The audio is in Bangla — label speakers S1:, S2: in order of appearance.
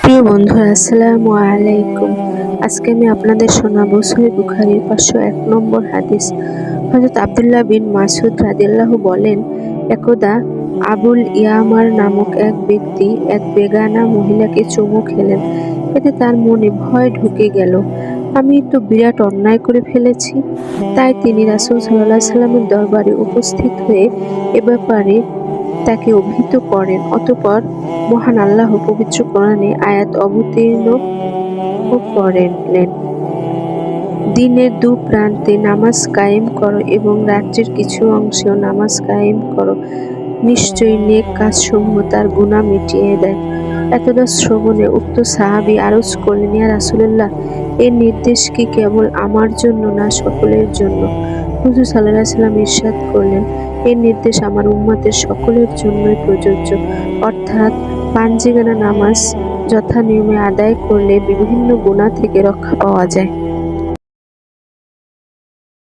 S1: প্রিয় বন্ধুরা, আসসালামু আলাইকুম। আজকে আমি আপনাদের শোনাবো সহিহ বুখারীর ৫০১ নম্বর হাদিস। হযরত আব্দুল্লাহ বিন মাসউদ রাদিয়াল্লাহু বলেন, একদা আবুল ইয়ামার নামক এক ব্যক্তি এক বেগানা মহিলাকে চুমু খেলেন। এতে তার মনে ভয় ঢুকে গেল। আমি তো বিরাট অন্যায় করে ফেলেছি। তাই তিনি রাসূল সাল্লাল্লাহু আলাইহি ওয়াসাল্লামের দরবারে উপস্থিত হয়ে এ ব্যাপারে তাকে অভিহিত করেন। অতঃপর মহান আল্লাহ পবিত্র কোরআনে আয়াত অবতীর্ণ করলেন, দিনের দু প্রান্তে নামাজ কায়েম করো এবং রাত্রির কিছু অংশেও নামাজ কায়েম করো। নিশ্চয়ই নেক কাজসমূহ তার গুনাহ মিটিয়ে দেয়। এতদা শ্রবণে উক্ত সাহাবী আরজ করলেন, ইয়া রাসূলুল্লাহ, এর নির্দেশ কি কেবল আমার জন্য না সকলের জন্য? হুজুর সাল্লাল্লাহু আলাইহি ওয়াসাল্লাম ইরশাদ করলেন, এর নির্দেশ আমার উম্মতের সকলের জন্যই প্রযোজ্য। অর্থাৎ পাঞ্জেগানা নামাজ যথানিয়মে আদায় করলে বিভিন্ন গুনাহ থেকে রক্ষা পাওয়া যায়।